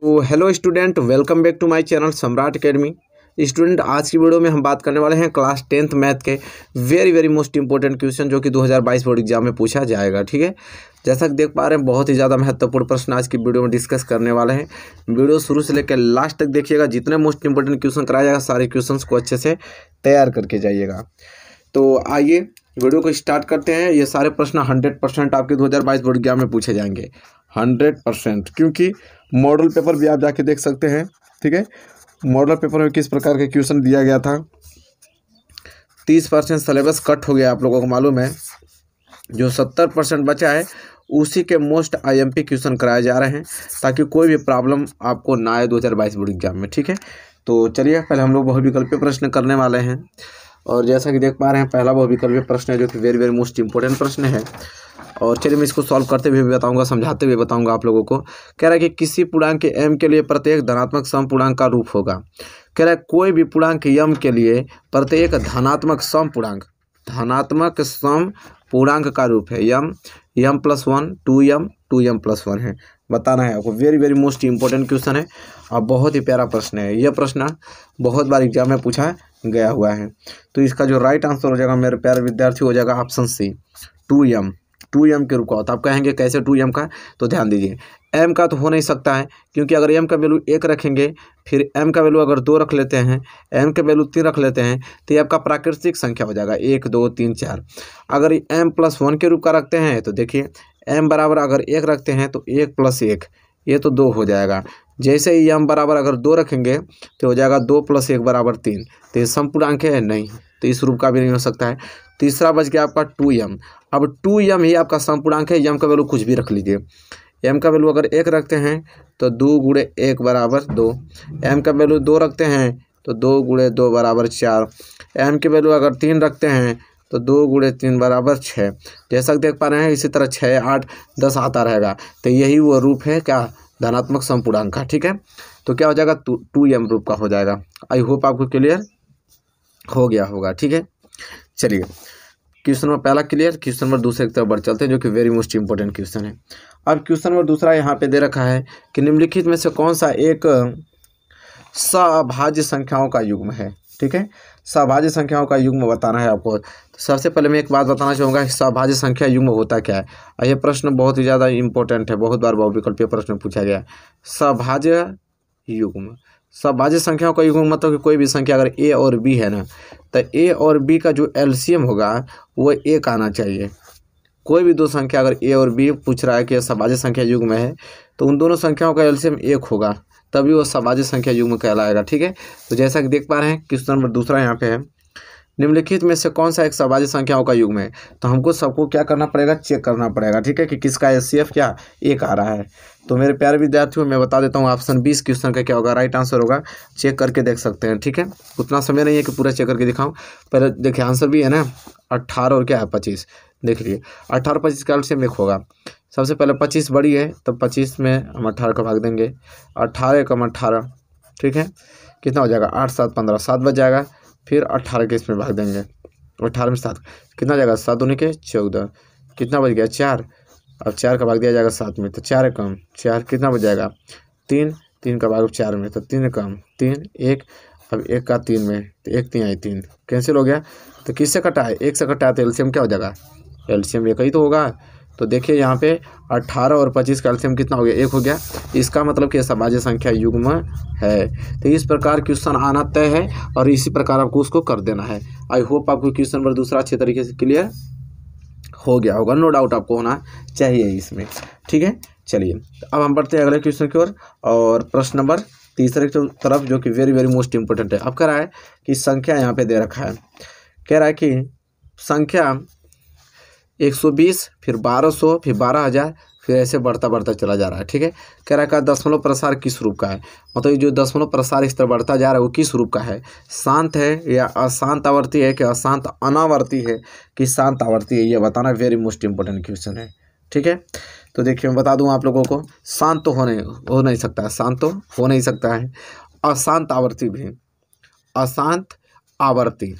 तो hello student, welcome back to my channel Samrat academy. Student, आज की वीडियो में हम बात करने वाले हैं क्लास 10th मैथ के वेरी मोस्ट इंपॉर्टेंट क्वेश्चन जो कि 2022 बोर्ड एग्जाम में पूछा जाएगा। ठीक है, जैसा कि देख पा रहे हैं बहुत ही ज़्यादा महत्वपूर्ण प्रश्न आज की वीडियो में डिस्कस करने वाले हैं। वीडियो शुरू से लेकर लास्ट तक देखिएगा। जितने मोस्ट इंपॉर्टेंट क्वेश्चन कराया जाएगा सारे क्वेश्चन को अच्छे से तैयार करके जाइएगा। तो आइए वीडियो को स्टार्ट करते हैं। ये सारे प्रश्न 100% आपके 2022 बोर्ड एग्जाम में पूछे जाएंगे, 100%, क्योंकि मॉडल पेपर भी आप जाके देख सकते हैं। ठीक है, मॉडल पेपर में किस प्रकार के क्वेश्चन दिया गया था। 30% सिलेबस कट हो गया, आप लोगों को मालूम है। जो 70% बचा है उसी के मोस्ट आईएमपी क्वेश्चन कराए जा रहे हैं ताकि कोई भी प्रॉब्लम आपको ना आए 2022 बोर्ड एग्जाम में। ठीक है, तो चलिए पहले हम लोग बहुविकल्पीय प्रश्न करने वाले हैं। और जैसा कि देख पा रहे हैं पहला बहुविकल्पीय प्रश्न है जो कि वेरी मोस्ट इंपॉर्टेंट प्रश्न है। और चलिए मैं इसको सॉल्व करते हुए बताऊंगा, समझाते हुए बताऊंगा आप लोगों को। कह रहा है कि किसी पूर्णांक के m के लिए प्रत्येक धनात्मक सम पूर्णांक का रूप होगा। कह रहा है कोई भी पूर्णांक m के लिए प्रत्येक धनात्मक सम पूर्णांक का रूप है m+1 2m+1 है। बताना है आपको। वेरी मोस्ट इंपॉर्टेंट क्वेश्चन है और बहुत ही प्यारा प्रश्न है। यह प्रश्न बहुत बार एग्जाम में पूछा गया हुआ है। तो इसका जो राइट आंसर हो जाएगा मेरे प्यारे विद्यार्थी हो जाएगा ऑप्शन सी, 2m के रूप का होता है। आप कहेंगे कैसे 2m का, तो ध्यान दीजिए m का तो हो नहीं सकता है, क्योंकि अगर m का वैल्यू 1 रखेंगे, फिर m का वैल्यू अगर 2 रख लेते हैं, m का वैल्यू 3 रख लेते हैं, तो ये आपका प्राकृतिक संख्या हो जाएगा 1 2 3 4। अगर m+1 के रूप का रखते हैं तो देखिए m बराबर अगर 1 रखते हैं तो 1 + 1 ये तो 2 हो जाएगा। जैसे ही m बराबर अगर 2 रखेंगे तो हो जाएगा 2 + 1 = 3। तो ये समपूर्णांक है नहीं, तो इस रूप का भी नहीं हो सकता है। तीसरा बच गया आपका 2m। अब 2m ही आपका समपूर्णांक है। m का वैल्यू कुछ भी रख लीजिए। m का वैल्यू अगर 1 रखते हैं तो 2 × 1 = 2। m का वैल्यू 2 रखते हैं तो 2 × 2 = 4। m की वैल्यू अगर 3 रखते हैं तो 2 × 3 = 6। जैसा कि देख पा रहे हैं इसी तरह 6 8 10 आता रहेगा। तो यही वो रूप है क्या, धनात्मक समपूर्णांक का। ठीक है, तो क्या हो जाएगा 2m रूप का हो जाएगा। आई होप आपको क्लियर हो गया होगा। ठीक है, चलिए क्वेश्चन नंबर पहला क्लियर। क्वेश्चन नंबर दूसरे की तरफ बढ़ चलते हैं जो कि वेरी मोस्ट इंपॉर्टेंट क्वेश्चन है। अब क्वेश्चन नंबर दूसरा यहाँ पे दे रखा है कि निम्नलिखित में से कौन सा एक सभाज्य संख्याओं का युग्म है। ठीक है, सभाज्य संख्याओं का युग्म बताना है आपको। तो सबसे पहले मैं एक बात बताना चाहूँगा कि सभाज्य संख्या युग्म होता क्या है। और यह प्रश्न बहुत ही ज़्यादा इंपॉर्टेंट है, बहुत बार बहुविकल्पीय प्रश्न पूछा गया। सभाज्य युग्म, सभाज्य संख्याओं का युग्म मतलब कि कोई भी संख्या अगर a और b है ना, तो a और b का जो एलसीएम होगा वो 1 आना चाहिए। कोई भी दो संख्या अगर a और b पूछ रहा है कि सभाज्य संख्या युग्म है, तो उन दोनों संख्याओं का एलसीएम 1 होगा, तभी वो सभाज्य संख्या युग्म कहलाएगा। ठीक है, तो जैसा कि देख पा रहे हैं क्वेश्चन नंबर दूसरा यहाँ पे है, निम्नलिखित में से कौन सा एक सभाज्य संख्याओं का युग्म है। तो हमको सबको क्या करना पड़ेगा, चेक करना पड़ेगा। ठीक है, कि किसका एचसीएफ क्या 1 आ रहा है। तो मेरे प्यारे विद्यार्थियों मैं बता देता हूँ ऑप्शन 20 क्वेश्चन का क्या होगा, राइट आंसर होगा। चेक करके देख सकते हैं। ठीक है, उतना समय नहीं है कि पूरा चेक करके दिखाऊं। पहले देखिए आंसर भी है ना 18 और क्या है 25। देख लीजिए 18 25 का एलसीएम 1 होगा। सबसे पहले 25 बड़ी है तो 25 में हम 18 का भाग देंगे, 18 × 18। ठीक है, कितना हो जाएगा 8 7 15, 7 बच जाएगा। फिर 18 के इसमें भाग देंगे, 18 में 7 कितना जाएगा, 7 दूनी के 14, कितना बच गया 4। अब 4 का भाग दिया जाएगा 7 में तो 4 कम 4 कितना बच जाएगा 3, 3 का भाग 4 में तो 3 कम 3 1। अब 1 का 3 में तो 1 3 आई 3 कैंसिल हो गया। तो किससे कटा है, 1 से कटा है, तो एलसीएम क्या हो जाएगा, एलसीएम 1 ही तो होगा। तो देखिए यहाँ पे 18 और 25 का एलसीएम कितना हो गया, 1 हो गया। इसका मतलब कि सभाज्य संख्या युग्म है। तो इस प्रकार क्वेश्चन आना तय है और इसी प्रकार आपको उसको कर देना है। आई होप आपको क्वेश्चन नंबर दूसरा अच्छे तरीके से क्लियर हो गया होगा, नो डाउट आपको होना चाहिए इसमें। ठीक है, चलिए अब हम बढ़ते हैं अगले क्वेश्चन की ओर। और प्रश्न नंबर तीसरे की तरफ जो कि वेरी मोस्ट इंपॉर्टेंट है। अब कह रहा है कि संख्या यहाँ पे दे रखा है, कह रहा है कि संख्या 120 फिर 1200 फिर 12000 फिर ऐसे बढ़ता चला जा रहा है। ठीक है, कह रहा है का दशमलव प्रसार किस रूप का है। मतलब ये जो दशमलव प्रसार इस तरह बढ़ता जा रहा है वो किस रूप का है, शांत है या अशांत आवर्ती है कि अशांत अनावर्ती है कि शांत आवर्ती है, ये बताना वेरी मोस्ट इंपॉर्टेंट क्वेश्चन है। ठीक है, तो देखिए मैं बता दूं आप लोगों को, शांत तो हो नहीं सकता है, शांत तो हो नहीं सकता है। अशांत आवर्ती भी, अशांत आवर्ती,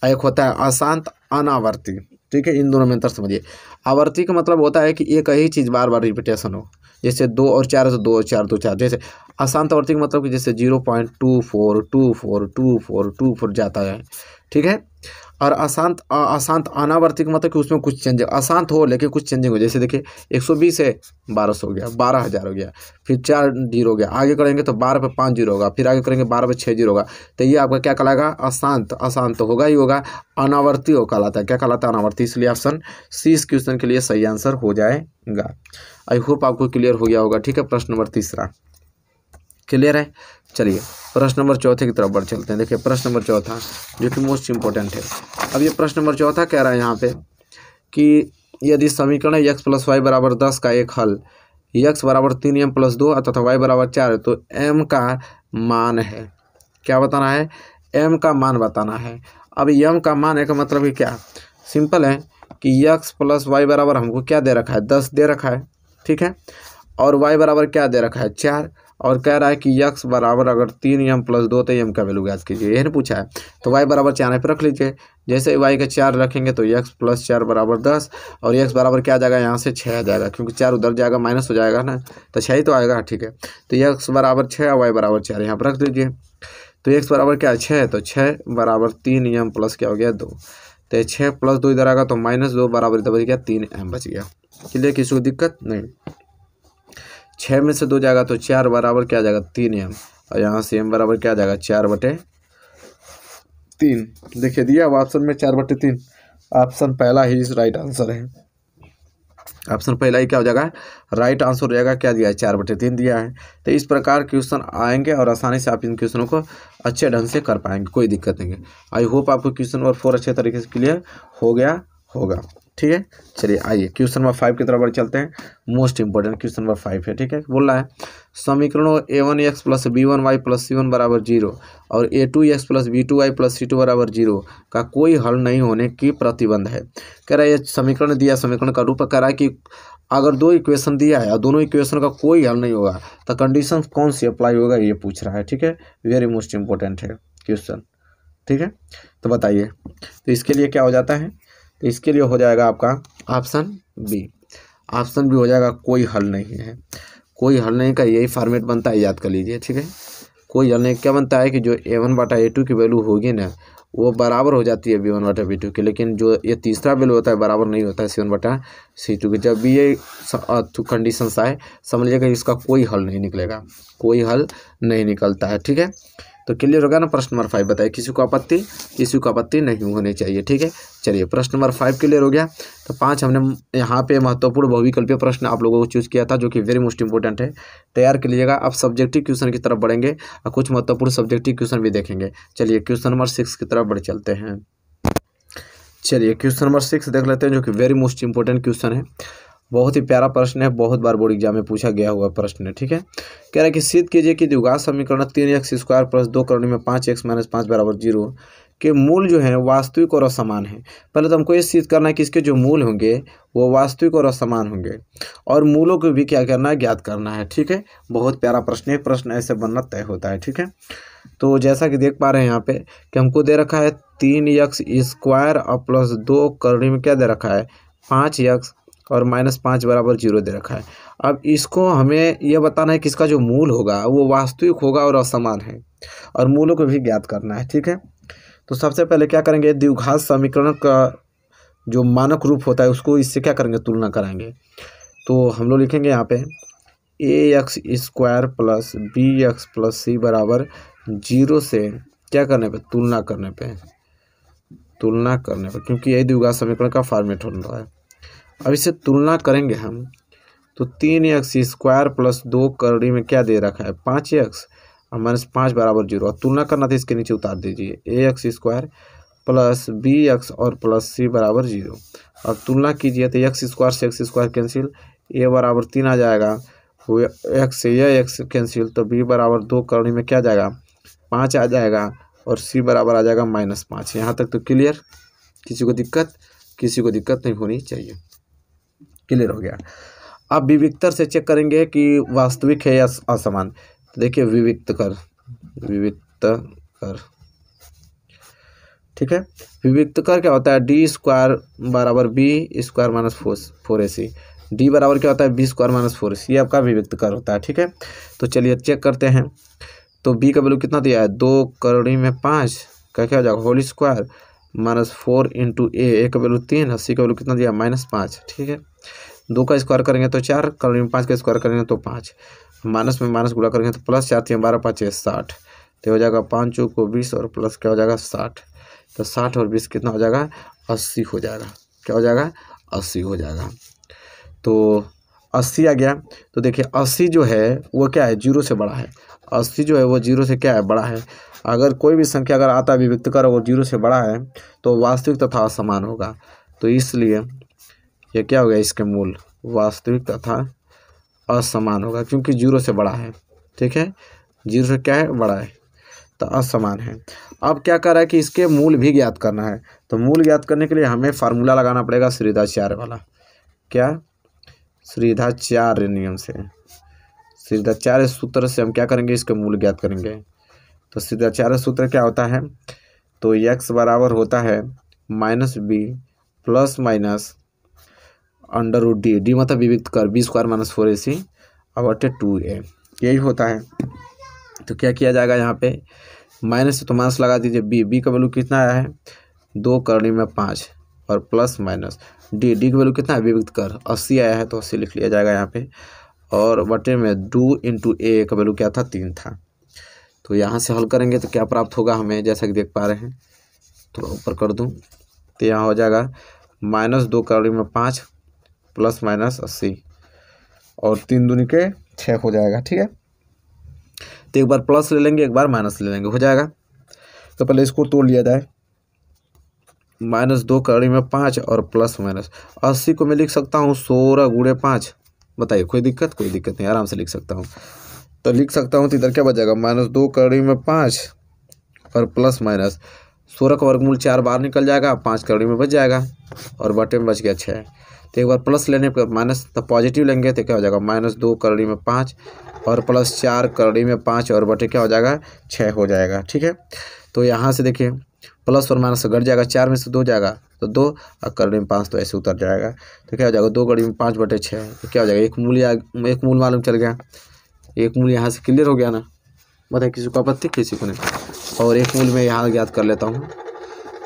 एक होता है अशांत अनावर्ती। ठीक है, इन दोनों में अंतर समझिए। आवर्ती का मतलब होता है कि एक ही चीज़ बार बार रिपीटेशन हो। जैसे 2 और 4 है तो 2 और 4 तो 4। जैसे अशांत आवर्ती का मतलब कि जैसे 0.24242424 जाता है, ठीक है। और अशांत अनावर्ती का मतलब कि उसमें कुछ चेंज, अशांत हो लेकिन कुछ चेंजिंग हो। जैसे देखिए 120 से 1200 हो गया, 12,000 हो गया, फिर 4 जीरो हो गया, आगे करेंगे तो 12 पे 5 जीरो होगा, फिर आगे करेंगे 12 पे 6 जीरो होगा। तो ये आपका क्या कहलाएगा? अशांत। अशांत तो होगा ही होगा, अनावर्ती हो कहलाता है। क्या कहलाता है? अनावर्ती। इसलिए ऑप्शन सी इस क्वेश्चन के लिए सही आंसर हो जाएगा। आई होप आपको क्लियर हो गया होगा, ठीक है। प्रश्न नंबर तीसरा क्लियर है। चलिए प्रश्न नंबर चौथे की तरफ बढ़ चलते हैं। देखिए प्रश्न नंबर चौथा जो कि मोस्ट इंपॉर्टेंट है। अब ये प्रश्न नंबर चौथा कह रहा है यहाँ पे कि यदि समीकरण है x + y = 10 का एक हल x = 3m + 2 तथा y = 4 है तो m का मान है। क्या बताना है? m का मान बताना है। अब m का मान है का मतलब है क्या? सिंपल है कि x + y बराबर हमको क्या दे रखा है? 10 दे रखा है, ठीक है। और y बराबर क्या दे रखा है? 4। और कह रहा है कि x बराबर अगर 3m + 2 तो m का वैल्यू ज्ञात कीजिए, यही पूछा है। तो y बराबर 4 पे रख लीजिए। जैसे y का 4 रखेंगे तो x + 4 = 10 और x बराबर क्या आ जाएगा? यहाँ से 6 आ जाएगा, क्योंकि 4 उधर जाएगा माइनस हो जाएगा ना, तो 6 ही तो आएगा, ठीक है। तो x बराबर 6 और y बराबर 4 यहाँ पर रख दीजिए। तो x बराबर क्या है? 6, तो 6 बराबर 3m प्लस क्या हो गया? 2। तो 6 + 2 इधर आएगा तो -2 बराबर इधर बच गया 3m बच गया। क्लियर? किसी को दिक्कत नहीं? 6 में से 2 जाएगा तो 4 बराबर क्या आ जाएगा? 3m और यहाँ से m बराबर क्या आ जाएगा? 4/3। देखिए दिया अब ऑप्शन में 4/3। ऑप्शन पहला ही इस राइट आंसर है। ऑप्शन पहला ही क्या हो जाएगा? राइट आंसर हो जाएगा। क्या दिया है? 4/3 दिया है। तो इस प्रकार क्वेश्चन आएंगे और आसानी से आप इन क्वेश्चनों को अच्छे ढंग से कर पाएंगे, कोई दिक्कत नहीं है। आई होप आपको क्वेश्चन नंबर 4 अच्छे तरीके से क्लियर हो गया होगा, ठीक है। चलिए आइए क्वेश्चन नंबर 5 की तरफ बढ़ चलते हैं। मोस्ट इंपॉर्टेंट क्वेश्चन नंबर 5 है, ठीक है। बोल रहा है समीकरणों a1x + b1y + c1 = 0 और a2x + b2y + c2 = 0 का कोई हल नहीं होने की प्रतिबंध है। कह रहा है ये समीकरण दिया, समीकरण का रूप कह रहा है कि अगर 2 इक्वेशन दिया है और दोनों इक्वेशन का कोई हल नहीं होगा तो कंडीशन कौन सी अप्लाई होगा, ये पूछ रहा है, ठीक है। वेरी मोस्ट इंपॉर्टेंट है क्वेश्चन, ठीक है। तो बताइए, तो इसके लिए क्या हो जाता है? तो इसके लिए हो जाएगा आपका ऑप्शन बी। ऑप्शन बी हो जाएगा कोई हल नहीं है। कोई हल नहीं का यही फॉर्मेट बनता है, याद कर लीजिए, ठीक है। कोई हल नहीं क्या बनता है कि जो a1/a2 की वैल्यू होगी ना वो बराबर हो जाती है b1/b2 की, लेकिन जो ये तीसरा वैल्यू होता है बराबर नहीं होता है c1/c2 की। जब भी ये कंडीशंस आए समझ लीजिएगा इसका कोई हल नहीं निकलेगा, कोई हल नहीं निकलता है, ठीक है। तो क्लियर होगा ना? प्रश्न नंबर 5 बताइए, किसी को आपत्ति? किसी को आपत्ति नहीं होनी चाहिए, ठीक है। चलिए प्रश्न नंबर 5 क्लियर हो गया। तो 5 हमने यहाँ पे महत्वपूर्ण बहुविकल्पीय प्रश्न आप लोगों को चूज किया था, जो कि वेरी मोस्ट इंपॉर्टेंट है, तैयार कर लीजिएगा। अब सब्जेक्टिव क्वेश्चन की तरफ बढ़ेंगे और कुछ महत्वपूर्ण सब्जेक्टिव क्वेश्चन भी देखेंगे। चलिए क्वेश्चन नंबर 6 की तरफ बढ़ चलते हैं। चलिए क्वेश्चन नंबर 6 देख लेते हैं, जो कि वेरी मोस्ट इंपॉर्टेंट क्वेश्चन है। बहुत ही प्यारा प्रश्न है, बहुत बार बोर्ड एग्जाम में पूछा गया हुआ प्रश्न है, ठीक है। कह रहा है कि सिद्ध कीजिए कि द्विघात समीकरण 3x² + 2 करने में 5x - 5 = 0 के मूल जो है वास्तविक और असमान है। पहले तो हमको ये सिद्ध करना है कि इसके जो मूल होंगे वो वास्तविक और असमान होंगे और मूलों को भी क्या करना है? ज्ञात करना है, ठीक है। बहुत प्यारा प्रश्न है, प्रश्न ऐसे बनना तय होता है, ठीक है। तो जैसा कि देख पा रहे हैं यहाँ पे कि हमको दे रखा है 3x² + 2 करने में क्या दे रखा है? 5x और -5 = 0 दे रखा है। अब इसको हमें यह बताना है कि इसका जो मूल होगा वो वास्तविक होगा और असमान है और मूलों को भी ज्ञात करना है, ठीक है। तो सबसे पहले क्या करेंगे? द्विघात समीकरण का जो मानक रूप होता है उसको इससे क्या करेंगे? तुलना कराएंगे। तो हम लोग लिखेंगे यहाँ पे ax² + bx + c = 0 से क्या करने पे? तुलना करने पे, तुलना करने पे, क्योंकि यही द्विघात समीकरण का फॉर्मेट हो रहा है। अब इसे तुलना करेंगे हम तो 3x² + 2 करने में क्या दे रखा है? 5x और -5 = 0 और तुलना करना था, इसके नीचे उतार दीजिए ax² + bx और +c = 0। अब तुलना कीजिए तो x² से x² कैंसिल, a = 3 आ जाएगा, x से यह x कैंसिल, तो b = 2 करने में क्या आ जाएगा? 5 आ जाएगा और c बराबर आ जाएगा -5। यहाँ तक तो क्लियर? किसी को दिक्कत? किसी को दिक्कत नहीं होनी चाहिए, क्लियर हो गया। अब विविक्तर से चेक करेंगे कि वास्तविक है या असमान। तो देखिए विविक्त कर, ठीक है। विविक्त कर क्या होता है? d² = b² - 4ac। डी बराबर क्या होता है बी स्क्वायर माइनस 4ac, ये आपका अभिव्यक्त कर होता है। ठीक है, तो चलिए चेक करते हैं। तो बी का वैल्यू कितना दिया है 2^5 का क्या हो जाएगा होल स्क्वायर माइनस 4 इंटू ए का वैल्यू 3, सी का वैल्यू कितना दिया -5। ठीक है, 2 का स्क्वायर करेंगे तो 4, करोड़ी में 5 का स्क्वायर करेंगे तो 5, माइनस में माइनस गुणा करेंगे तो प्लस, 4 3 12 5 60, तो हो जाएगा 5 चौक को 20 और प्लस क्या हो जाएगा 60, तो 60 और 20 कितना हो जाएगा 80 हो जाएगा। क्या हो जाएगा 80 हो जाएगा। तो 80 आ गया। तो देखिए 80 जो है वो क्या है 0 से बड़ा है, 80 जो है वो 0 से क्या है बड़ा है। अगर कोई भी संख्या अगर आता है अभिव्यक्त कर वो 0 से बड़ा है तो वास्तविक तथा असमान होगा। तो इसलिए ये क्या हो गया इसके मूल वास्तविक तथा असमान होगा, क्योंकि 0 से बड़ा है। ठीक है, 0 से क्या है बड़ा है तो असमान है। अब क्या कर रहा है कि इसके मूल भी ज्ञात करना है। तो मूल ज्ञात करने के लिए हमें फार्मूला लगाना पड़ेगा श्रीधाचार्य वाला। क्या श्रीधाचार्य नियम से, श्रीधाचार्य सूत्र से हम क्या करेंगे इसके मूल ज्ञात करेंगे। तो श्रीधाचार्य सूत्र क्या होता है, तो x बराबर होता है -b plus minus √d, D मतलब विविक्त कर बी स्क्वायर माइनस 4ac बटे 2a, यही होता है। तो क्या किया जाएगा यहाँ पे माइनस से तो माइनस लगा दीजिए, बी का वैल्यू कितना आया है 2^5 और प्लस माइनस डी का वैल्यू कितना है विविक्त कर 80 आया है, तो 80 लिख लिया जाएगा यहाँ पे, और बटे में 2 इंटू ए का वैल्यू क्या था 3 था। तो यहाँ से हल करेंगे तो क्या प्राप्त होगा हमें, जैसा कि देख पा रहे हैं, थोड़ा ऊपर कर दूँ तो यहाँ हो जाएगा -2^5 प्लस माइनस 80 और 3 दूनी के 6 हो जाएगा। ठीक है, तो एक बार प्लस ले लेंगे एक बार माइनस ले लेंगे, हो जाएगा। तो पहले इसको तोड़ लिया जाए, -2^5 और प्लस माइनस 80 को मैं लिख सकता हूँ 16 × 5। बताइए कोई दिक्कत नहीं, आराम से लिख सकता हूँ। तो लिख सकता हूँ तो इधर क्या बच जाएगा -2^5 और प्लस माइनस 16 का वर्गमूल 4 बार निकल जाएगा, 5 कड़ी में बच जाएगा और बटे में बच गया 6। तो एक बार प्लस लेने पर माइनस तो पॉजिटिव लेंगे तो क्या हो जाएगा -2^5 और प्लस 4^5 और बटे क्या हो जाएगा 6 हो जाएगा। ठीक है, तो यहाँ से देखिए प्लस और माइनस घट जाएगा, 4 में से 2 जाएगा तो 2 और कड़ी में 5 तो ऐसे उतर जाएगा। तो क्या हो जाएगा 2^5 बटे 6, तो क्या हो जाएगा एक मूल मालूम चल गया, एक मूल यहाँ से क्लियर हो गया ना। बताइए किसी को आपत्ति किसी को नहीं। और एक मूल में यहाँ ज्ञात कर लेता हूँ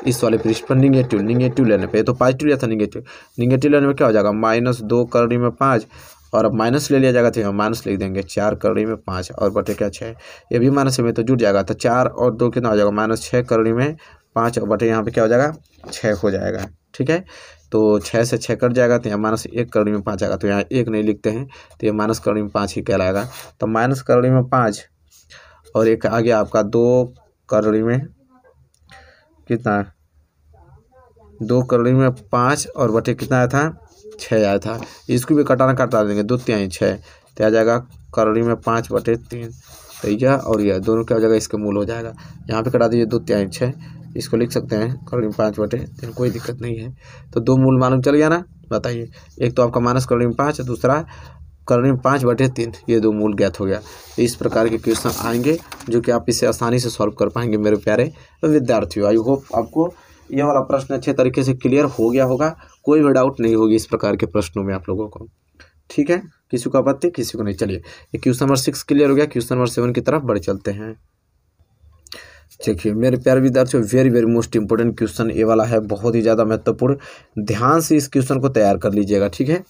इस वाले पृष्ठ पर निगेटिव लेने पे, तो पॉजिटिव लिया था निगेटिव लेने में क्या हो जाएगा -2^5 और अब माइनस ले लिया जाएगा तो माइनस लिख देंगे 4^5 और बटे क्या 6, ये भी माइनस में तो जुड़ जाएगा। तो 4 और 2 कितना हो जाएगा -6^5 और बटे यहाँ पे क्या हो जाएगा 6 हो जाएगा। ठीक है, तो 6 से 6 कट जाएगा तो यहाँ -1^5 आएगा, तो यहाँ 1 नहीं लिखते हैं तो ये -5 ही कहलाएगा। तो -5 और एक आ गया आपका 2 कितना 2^5 और बटे कितना आया था 6 आया था। इसको भी कटा देंगे 2 3 6 तो आ जाएगा 5 बटे 3, तो यह और यह दोनों क्या हो जाएगा इसके मूल हो जाएगा। यहाँ पे कटा दीजिए 2 3 6, इसको लिख सकते हैं 5 बटे 3, कोई दिक्कत नहीं है। तो 2 मूल मालूम चल गया ना। बताइए एक तो आपका -5 दूसरा 5 बटे 3, ये 2 मूल ज्ञात हो गया। इस प्रकार के क्वेश्चन आएंगे जो कि आप इसे आसानी से सॉल्व कर पाएंगे मेरे प्यारे विद्यार्थियों। आई होप आपको यह वाला प्रश्न अच्छे तरीके से क्लियर हो गया होगा, कोई भी डाउट नहीं होगी इस प्रकार के प्रश्नों में आप लोगों को। ठीक है, किसी को आपत्ति किसी को नहीं। चलिए ये क्वेश्चन नंबर 6 क्लियर हो गया, क्वेश्चन नंबर 7 की तरफ बढ़ चलते हैं। देखिए मेरे प्यारे विद्यार्थियों वेरी मोस्ट इंपोर्टेंट क्वेश्चन ये वाला है, बहुत ही ज़्यादा महत्वपूर्ण, ध्यान से इस क्वेश्चन को तैयार कर लीजिएगा। ठीक है,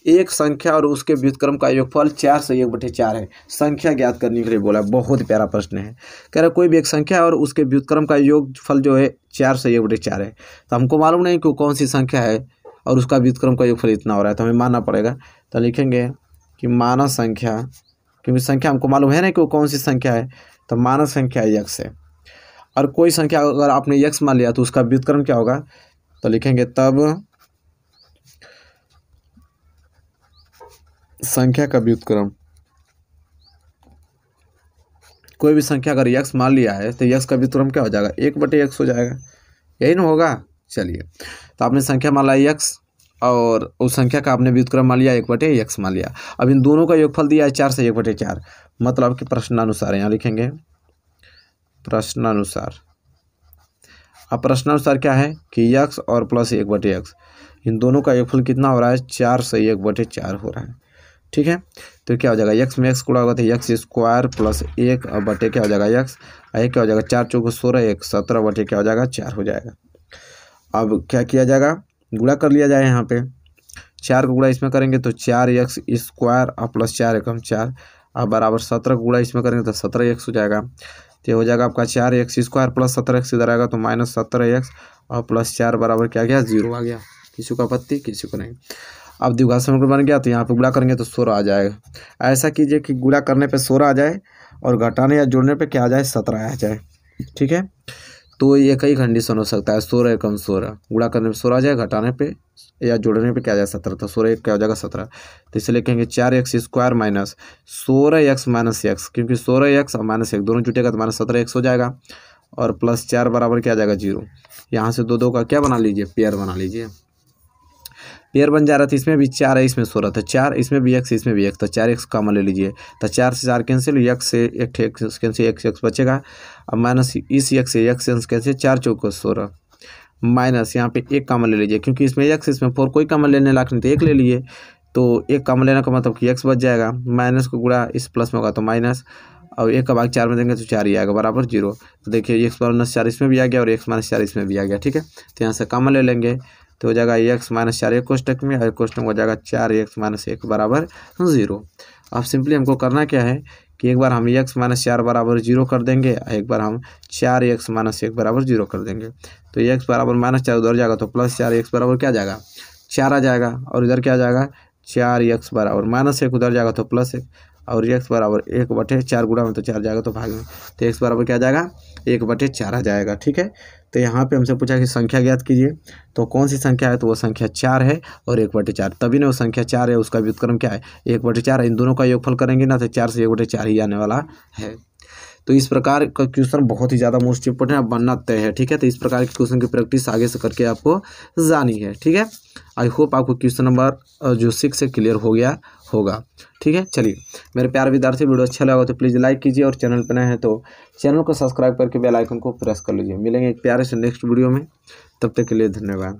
एक संख्या और उसके व्युत्क्रम का योगफल 4 से 1/4 है, संख्या ज्ञात करने के लिए बोला। बहुत प्यारा प्रश्न है, कह रहा कोई भी एक संख्या और उसके व्युत्क्रम का योगफल जो है 4 से 1/4 है। तो हमको मालूम नहीं कि कौन सी संख्या है और उसका व्युत्क्रम का योगफल इतना हो रहा है, तो हमें मानना पड़ेगा। तो लिखेंगे कि मानव संख्या, क्योंकि संख्या हमको मालूम है ना कि वो कौन सी संख्या है, तो मानव संख्या x है। और कोई संख्या अगर आपने x मान लिया तो उसका व्युत्क्रम क्या होगा, तो लिखेंगे तब संख्या का व्युत्क्रम, कोई भी संख्या अगर x मान लिया है तो x का व्युत्क्रम क्या हो जाएगा 1/x हो जाएगा, यही ना होगा। चलिए तो आपने संख्या मान लिया x और उस संख्या का आपने व्युत्क्रम मान लिया 1/x मान लिया। अब इन दोनों का योगफल दिया है 4 से 1/4, मतलब कि प्रश्नानुसार यहाँ लिखेंगे प्रश्नानुसार। अब प्रश्नानुसार क्या है कि x और प्लस 1/x इन दोनों का योगफल कितना हो रहा है 4 से 1/4 हो रहा है। ठीक है, तो क्या हो जाएगा x में x गुणा होगा तो x स्क्वायर प्लस 1 बटे क्या हो जाएगा x, क्या हो जाएगा 4 चौको 16 1 17 बटे क्या हो जाएगा 4 हो जाएगा। अब क्या किया जाएगा गुणा कर लिया जाए, यहाँ पे 4 को गुणा इसमें करेंगे तो 4x स्क्वायर और प्लस 4 एकम 4 अब बराबर 17 को गुणा इसमें करेंगे तो 17x हो जाएगा। तो हो जाएगा आपका 4x स्क्वायर प्लस 17x इधर आएगा तो -17x और प्लस 4 बराबर क्या गया 0 आ गया। किसी को आपत्ति किसी को नहीं। अब द्विघात समीकरण बन गया तो यहाँ पे गुणा करेंगे तो 16 आ जाएगा। ऐसा कीजिए कि गुणा करने पे 16 आ जाए और घटाने या जोड़ने पे क्या आ जाए 17 आ जाए। ठीक है, तो ये कई कंडीशन हो सकता है 16 एकम 16 गुणा करने पे 16 आ जाए, घटाने पे या जोड़ने पे क्या आ जाए 17, तो 16 क्या हो जाएगा 17। तो इसलिए कहेंगे 4x square minus 16x minus x, क्योंकि 16x और -1 दोनों जुटेगा तो -17x हो जाएगा और प्लस 4 बराबर क्या आ जाएगा 0। यहाँ से दो का क्या बना लीजिए पेयर बना लीजिए, पेयर बन जा रहा था। इसमें भी 4 है इसमें 16 था 4, इसमें भी x इसमें भी x, तो 4x कॉमन ले लीजिए तो 4 से 4 कैंसिल, x से एक कैंसिल x बचेगा। अब माइनस इस x से x कैंसिल 4 चौको 16 माइनस यहाँ पे 1 कॉमन ले लीजिए, क्योंकि इसमें x इसमें 4 कोई कॉमन लेने लायक नहीं तो 1 ले लिए, तो 1 कॉमन लेने का मतलब कि x बच जाएगा। माइनस को गुणा इस प्लस में होगा तो माइनस, और 1 का भाग 4 में देंगे तो 4 ही आएगा बराबर 0। तो देखिए x माइनस 4 इसमें भी आ गया और x माइनस 4 इसमें भी आ गया। ठीक है, तो यहाँ से कॉमन ले लेंगे तो हो जाएगा x माइनस 4 एक कोष्टक में और कोष्टक हो जाएगा 4x माइनस 1 बराबर 0। अब सिंपली हमको करना क्या है कि एक बार हम x माइनस 4 बराबर 0 कर देंगे, एक बार हम 4x माइनस 1 बराबर 0 कर देंगे। तो x बराबर -4 उधर जाएगा तो प्लस 4x बराबर क्या आ जाएगा 4 आ जाएगा, और इधर क्या आ जाएगा 4x बराबर -1 उधर जाएगा तो प्लस 1 और x बराबर 1/4 गुणा में तो 4 जाएगा तो भाग में, तो x बराबर क्या आ जाएगा 1/4 आ जाएगा। ठीक है, तो यहाँ पे हमसे पूछा कि संख्या ज्ञात कीजिए, तो कौन सी संख्या है, तो वो संख्या 4 है और 1/4, तभी ना वो संख्या 4 है उसका व्युत्क्रम क्या है 1/4। इन दोनों का योगफल करेंगे ना तो 4 से 1/4 ही आने वाला है। तो इस प्रकार का क्वेश्चन बहुत ही ज़्यादा मोस्ट इंपोर्टेंट है, बनना तय है। ठीक है, तो इस प्रकार के क्वेश्चन की प्रैक्टिस आगे से करके आपको जानी है। ठीक है, आई होप आपको क्वेश्चन नंबर जो 6 से क्लियर हो गया होगा। ठीक है, चलिए मेरे प्यारे विद्यार्थी, वीडियो अच्छा लगा तो प्लीज़ लाइक कीजिए और चैनल पर नए हैं तो चैनल को सब्सक्राइब करके बेल आइकन को प्रेस कर लीजिए। मिलेंगे एक प्यारे से नेक्स्ट वीडियो में, तब तक के लिए धन्यवाद।